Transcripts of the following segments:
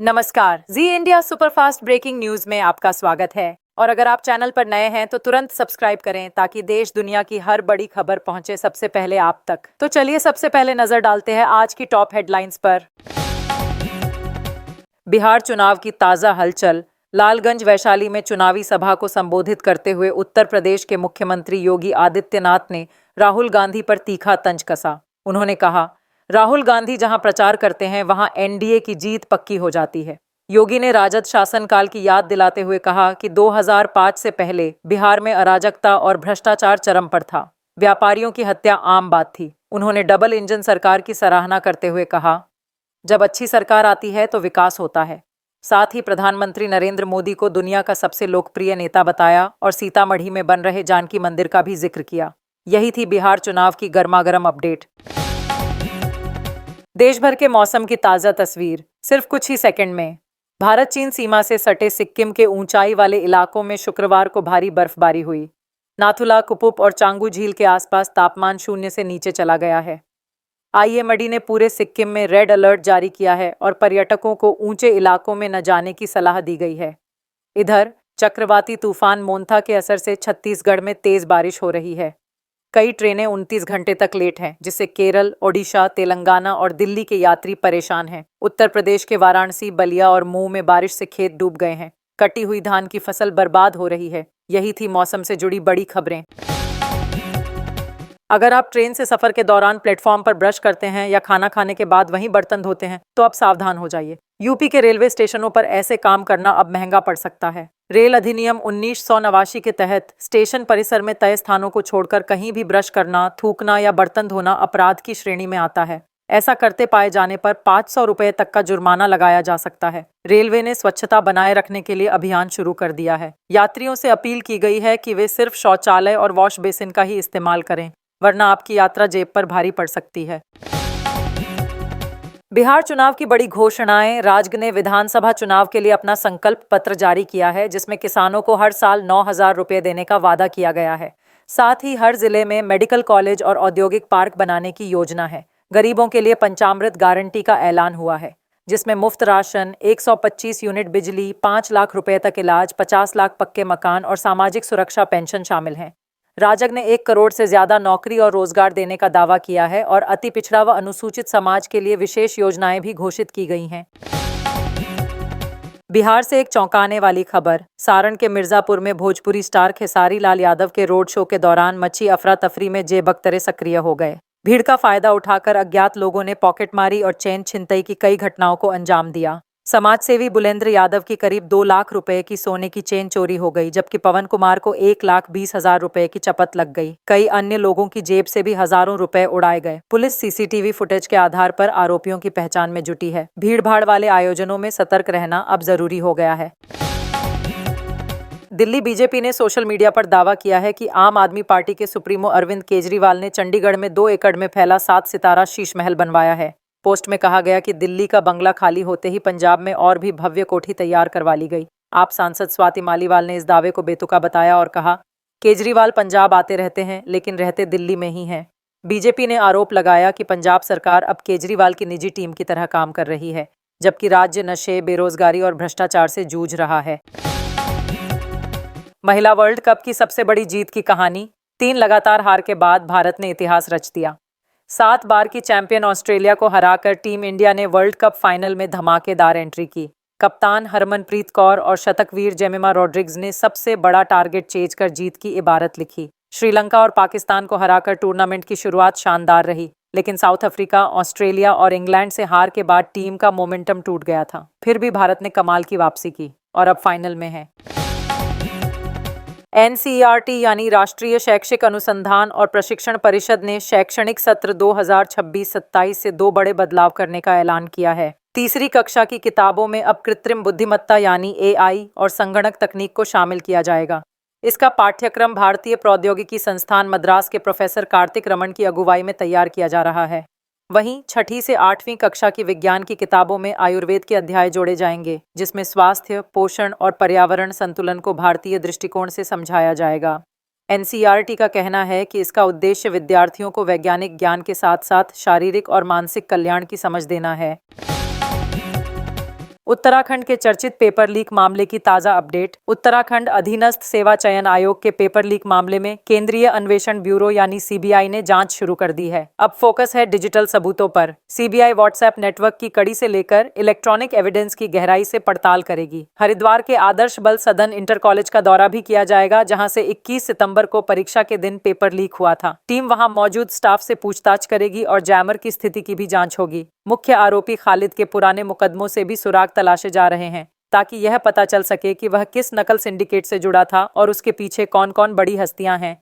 नमस्कार, जी India superfast breaking news में आपका स्वागत है। और अगर आप चैनल पर नए हैं तो तुरंत सब्सक्राइब करें ताकि देश दुनिया की हर बड़ी खबर पहुंचे सबसे पहले आप तक। तो चलिए सबसे पहले नजर डालते हैं आज की टॉप हेडलाइंस पर। बिहार चुनाव की ताजा हलचल। लालगंज वैशाली में चुनावी सभा को संबोधित करते हुए उत्तर प्रदेश के मुख्यमंत्री योगी आदित्यनाथ ने राहुल गांधी पर तीखा तंज कसा। उन्होंने कहा, राहुल गांधी जहां प्रचार करते हैं वहां एनडीए की जीत पक्की हो जाती है। योगी ने राजद शासनकाल की याद दिलाते हुए कहा कि 2005 से पहले बिहार में अराजकता और भ्रष्टाचार चरम पर था। व्यापारियों की हत्या आम बात थी। उन्होंने डबल इंजन सरकार की सराहना करते हुए कहा, जब अच्छी सरकार आती है तो विकास होता है। साथ ही प्रधानमंत्री नरेंद्र मोदी को दुनिया का सबसे लोकप्रिय नेता बताया और सीतामढ़ी में बन रहे जानकी मंदिर का भी जिक्र किया। यही थी बिहार चुनाव की गर्मागर्म अपडेट। देश भर के मौसम की ताज़ा तस्वीर सिर्फ कुछ ही सेकंड में। भारत चीन सीमा से सटे सिक्किम के ऊंचाई वाले इलाकों में शुक्रवार को भारी बर्फबारी हुई। नाथुला, कुपुप और चांगू झील के आसपास तापमान 0 से नीचे चला गया है। आईएमडी ने पूरे सिक्किम में रेड अलर्ट जारी किया है और पर्यटकों को ऊंचे इलाकों में न जाने की सलाह दी गई है। इधर चक्रवाती तूफान मोन्था के असर से छत्तीसगढ़ में तेज बारिश हो रही है। कई ट्रेनें 29 घंटे तक लेट हैं, जिससे केरल, ओडिशा, तेलंगाना और दिल्ली के यात्री परेशान हैं। उत्तर प्रदेश के वाराणसी, बलिया और मऊ में बारिश से खेत डूब गए हैं। कटी हुई धान की फसल बर्बाद हो रही है। यही थी मौसम से जुड़ी बड़ी खबरें। अगर आप ट्रेन से सफर के दौरान प्लेटफॉर्म पर ब्रश करते हैं या खाना खाने के बाद वहीं बर्तन धोते हैं तो अब सावधान हो जाइए। यूपी के रेलवे स्टेशनों पर ऐसे काम करना अब महंगा पड़ सकता है। रेल अधिनियम 1989 के तहत स्टेशन परिसर में तय स्थानों को छोड़कर कहीं भी ब्रश करना, थूकना या बर्तन धोना अपराध की श्रेणी में आता है। ऐसा करते पाए जाने पर 500 रुपये तक का जुर्माना लगाया जा सकता है। रेलवे ने स्वच्छता बनाए रखने के लिए अभियान शुरू कर दिया है। यात्रियों से अपील की गई है कि वे सिर्फ शौचालय और वॉश बेसिन का ही इस्तेमाल करें, वरना आपकी यात्रा जेब पर भारी पड़ सकती है। बिहार चुनाव की बड़ी घोषणाएं। राजग ने विधानसभा चुनाव के लिए अपना संकल्प पत्र जारी किया है, जिसमें किसानों को हर साल 9,000 रुपये देने का वादा किया गया है। साथ ही हर जिले में मेडिकल कॉलेज और औद्योगिक पार्क बनाने की योजना है। गरीबों के लिए पंचामृत गारंटी का ऐलान हुआ है, जिसमें मुफ्त राशन, 125 यूनिट बिजली, 5 लाख रुपए तक इलाज, 50 लाख पक्के मकान और सामाजिक सुरक्षा पेंशन शामिल हैं। राजग ने 1 करोड़ से ज्यादा नौकरी और रोजगार देने का दावा किया है और अति पिछड़ा व अनुसूचित समाज के लिए विशेष योजनाएं भी घोषित की गई हैं। बिहार से एक चौंकाने वाली खबर। सारण के मिर्जापुर में भोजपुरी स्टार खेसारी लाल यादव के रोड शो के दौरान मची अफरा तफरी में जेबकतरे सक्रिय हो गए। भीड़ का फायदा उठाकर अज्ञात लोगों ने पॉकेटमारी और चेन छिनतई की कई घटनाओं को अंजाम दिया। समाजसेवी बुलेंद्र यादव की करीब 2 लाख रुपए की सोने की चेन चोरी हो गई, जबकि पवन कुमार को 1,20,000 रुपए की चपत लग गई। कई अन्य लोगों की जेब से भी हजारों रुपए उड़ाए गए। पुलिस सीसीटीवी फुटेज के आधार पर आरोपियों की पहचान में जुटी है। भीड़ भाड़ वाले आयोजनों में सतर्क रहना अब जरूरी हो गया है। दिल्ली बीजेपी ने सोशल मीडिया पर दावा किया है कि आम आदमी पार्टी के सुप्रीमो अरविंद केजरीवाल ने चंडीगढ़ में 2 एकड़ में फैला 7 सितारा शीश महल बनवाया है। पोस्ट में कहा गया कि दिल्ली का बंगला खाली होते ही पंजाब में और भी भव्य कोठी तैयार करवा ली गई। आप सांसद स्वाति मालीवाल ने इस दावे को बेतुका बताया और कहा, केजरीवाल पंजाब आते रहते हैं लेकिन रहते दिल्ली में ही हैं। बीजेपी ने आरोप लगाया कि पंजाब सरकार अब केजरीवाल की निजी टीम की तरह काम कर रही है, जबकि राज्य नशे, बेरोजगारी और भ्रष्टाचार से जूझ रहा है। महिला वर्ल्ड कप की सबसे बड़ी जीत की कहानी। 3 लगातार हार के बाद भारत ने इतिहास रच दिया। 7 बार की चैंपियन ऑस्ट्रेलिया को हराकर टीम इंडिया ने वर्ल्ड कप फाइनल में धमाकेदार एंट्री की। कप्तान हरमनप्रीत कौर और शतकवीर जेमिमा रॉड्रिग्स ने सबसे बड़ा टारगेट चेज कर जीत की इबारत लिखी। श्रीलंका और पाकिस्तान को हराकर टूर्नामेंट की शुरुआत शानदार रही, लेकिन साउथ अफ्रीका, ऑस्ट्रेलिया और इंग्लैंड से हार के बाद टीम का मोमेंटम टूट गया था। फिर भी भारत ने कमाल की वापसी की और अब फाइनल में है। एनसीईआरटी यानी राष्ट्रीय शैक्षिक अनुसंधान और प्रशिक्षण परिषद ने शैक्षणिक सत्र 2026-27 से 2 बड़े बदलाव करने का ऐलान किया है। तीसरी कक्षा की किताबों में अब कृत्रिम बुद्धिमत्ता यानी एआई और संगणक तकनीक को शामिल किया जाएगा। इसका पाठ्यक्रम भारतीय प्रौद्योगिकी संस्थान मद्रास के प्रोफेसर कार्तिक रमन की अगुवाई में तैयार किया जा रहा है। वहीं 6ठी से 8वीं कक्षा की विज्ञान की किताबों में आयुर्वेद के अध्याय जोड़े जाएंगे, जिसमें स्वास्थ्य, पोषण और पर्यावरण संतुलन को भारतीय दृष्टिकोण से समझाया जाएगा। एनसीईआरटी का कहना है कि इसका उद्देश्य विद्यार्थियों को वैज्ञानिक ज्ञान के साथ साथ शारीरिक और मानसिक कल्याण की समझ देना है। उत्तराखंड के चर्चित पेपर लीक मामले की ताजा अपडेट। उत्तराखंड अधीनस्थ सेवा चयन आयोग के पेपर लीक मामले में केंद्रीय अन्वेषण ब्यूरो यानी सीबीआई ने जांच शुरू कर दी है। अब फोकस है डिजिटल सबूतों पर। सीबीआई व्हाट्सएप नेटवर्क की कड़ी से लेकर इलेक्ट्रॉनिक एविडेंस की गहराई से पड़ताल करेगी। हरिद्वार के आदर्श बल सदन इंटर कॉलेज का दौरा भी किया जाएगा, जहां से 21 सितंबर को परीक्षा के दिन पेपर लीक हुआ था। टीम वहां मौजूद स्टाफ से पूछताछ करेगी और जैमर की स्थिति की भी जांच होगी। मुख्य आरोपी खालिद के पुराने मुकदमों से भी सुराग तलाशे जा रहे हैं, ताकि यह पता चल सके कि वह किस नकल सिंडिकेट से जुड़ा था और उसके पीछे कौन कौन बड़ी हस्तियां हैं।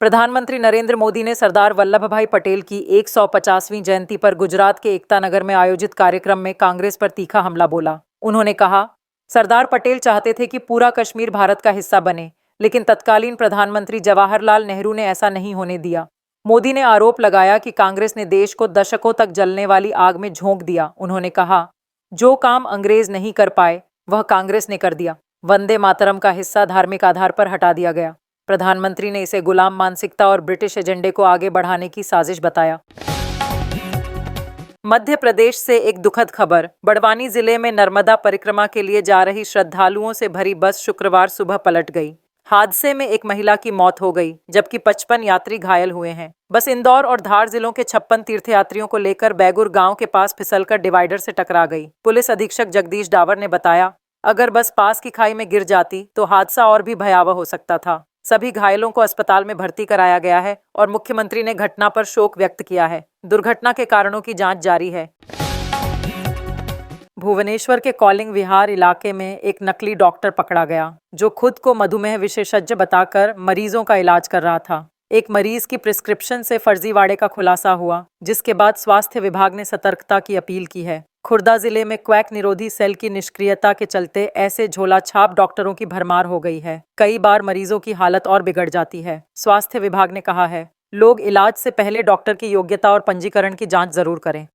प्रधानमंत्री नरेंद्र मोदी ने सरदार वल्लभ भाई पटेल की 150वीं जयंती पर गुजरात के एकता नगर में आयोजित कार्यक्रम में कांग्रेस पर तीखा हमला बोला। उन्होंने कहा, सरदार पटेल चाहते थे कि पूरा कश्मीर भारत का हिस्सा बने, लेकिन तत्कालीन प्रधानमंत्री जवाहरलाल नेहरू ने ऐसा नहीं होने दिया। मोदी ने आरोप लगाया कि कांग्रेस ने देश को दशकों तक जलने वाली आग में झोंक दिया। उन्होंने कहा, जो काम अंग्रेज नहीं कर पाए वह कांग्रेस ने कर दिया। वंदे मातरम का हिस्सा धार्मिक आधार पर हटा दिया गया। प्रधानमंत्री ने इसे गुलाम मानसिकता और ब्रिटिश एजेंडे को आगे बढ़ाने की साजिश बताया। मध्य प्रदेश से एक दुखद खबर। बड़वानी जिले में नर्मदा परिक्रमा के लिए जा रही श्रद्धालुओं से भरी बस शुक्रवार सुबह पलट गई। हादसे में एक महिला की मौत हो गई, जबकि 55 यात्री घायल हुए हैं। बस इंदौर और धार जिलों के 56 तीर्थयात्रियों को लेकर बैगुर गांव के पास फिसलकर डिवाइडर से टकरा गई। पुलिस अधीक्षक जगदीश डावर ने बताया, अगर बस पास की खाई में गिर जाती तो हादसा और भी भयावह हो सकता था। सभी घायलों को अस्पताल में भर्ती कराया गया है और मुख्यमंत्री ने घटना पर शोक व्यक्त किया है। दुर्घटना के कारणों की जांच जारी है। भुवनेश्वर के कॉलिंग विहार इलाके में एक नकली डॉक्टर पकड़ा गया, जो खुद को मधुमेह विशेषज्ञ बताकर मरीजों का इलाज कर रहा था। एक मरीज की प्रिस्क्रिप्शन से फर्जीवाड़े का खुलासा हुआ, जिसके बाद स्वास्थ्य विभाग ने सतर्कता की अपील की है। खुर्दा जिले में क्वैक निरोधी सेल की निष्क्रियता के चलते ऐसे झोला छाप डॉक्टरों की भरमार हो गई है। कई बार मरीजों की हालत और बिगड़ जाती है। स्वास्थ्य विभाग ने कहा है, लोग इलाज से पहले डॉक्टर की योग्यता और पंजीकरण की जांच जरूर करें।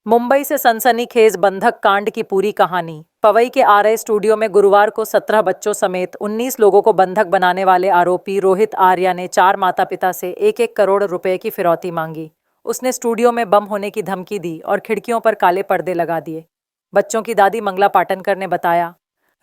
मुंबई से सनसनीखेज बंधक कांड की पूरी कहानी। पवई के आरए स्टूडियो में गुरुवार को 17 बच्चों समेत 19 लोगों को बंधक बनाने वाले आरोपी रोहित आर्या ने 4 माता पिता से 1-1 करोड़ रुपए की फिरौती मांगी। उसने स्टूडियो में बम होने की धमकी दी और खिड़कियों पर काले पर्दे लगा दिए। बच्चों की दादी मंगला पाटनकर ने बताया,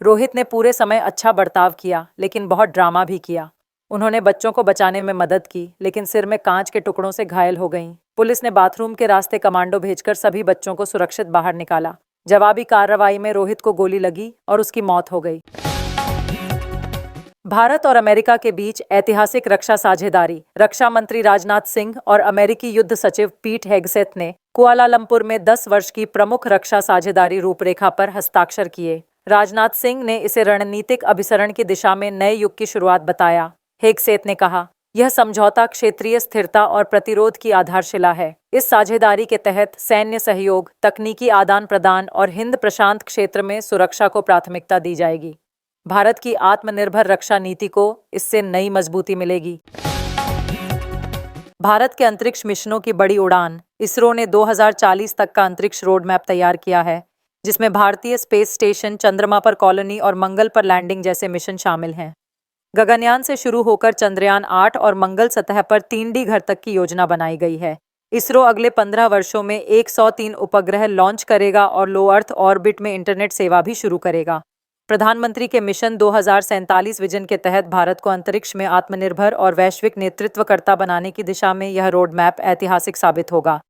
रोहित ने पूरे समय अच्छा बर्ताव किया, लेकिन बहुत ड्रामा भी किया। उन्होंने बच्चों को बचाने में मदद की, लेकिन सिर में कांच के टुकड़ों से घायल हो गईं। पुलिस ने बाथरूम के रास्ते कमांडो भेजकर सभी बच्चों को सुरक्षित बाहर निकाला। जवाबी कार्रवाई में रोहित को गोली लगी और उसकी मौत हो गई। भारत और अमेरिका के बीच ऐतिहासिक रक्षा साझेदारी। रक्षा मंत्री राजनाथ सिंह और अमेरिकी युद्ध सचिव पीट हेगसेथ ने कुआलालंपुर में 10 वर्ष की प्रमुख रक्षा साझेदारी रूपरेखा पर हस्ताक्षर किए। राजनाथ सिंह ने इसे रणनीतिक अभिसरण की दिशा में नए युग की शुरुआत बताया। हेगसेथ ने कहा, यह समझौता क्षेत्रीय स्थिरता और प्रतिरोध की आधारशिला है। इस साझेदारी के तहत सैन्य सहयोग, तकनीकी आदान प्रदान और हिंद प्रशांत क्षेत्र में सुरक्षा को प्राथमिकता दी जाएगी। भारत की आत्मनिर्भर रक्षा नीति को इससे नई मजबूती मिलेगी। भारत के अंतरिक्ष मिशनों की बड़ी उड़ान। इसरो ने 2040 तक का अंतरिक्ष रोड मैप तैयार किया है, जिसमें भारतीय स्पेस स्टेशन, चंद्रमा पर कॉलोनी और मंगल पर लैंडिंग जैसे मिशन शामिल हैं। गगनयान से शुरू होकर चंद्रयान 8 और मंगल सतह पर 3D घर तक की योजना बनाई गई है। इसरो अगले 15 वर्षों में 103 उपग्रह लॉन्च करेगा और लो अर्थ ऑर्बिट में इंटरनेट सेवा भी शुरू करेगा। प्रधानमंत्री के मिशन 2047 विजन के तहत भारत को अंतरिक्ष में आत्मनिर्भर और वैश्विक नेतृत्वकर्ता बनाने की दिशा में यह रोड मैप ऐतिहासिक साबित होगा।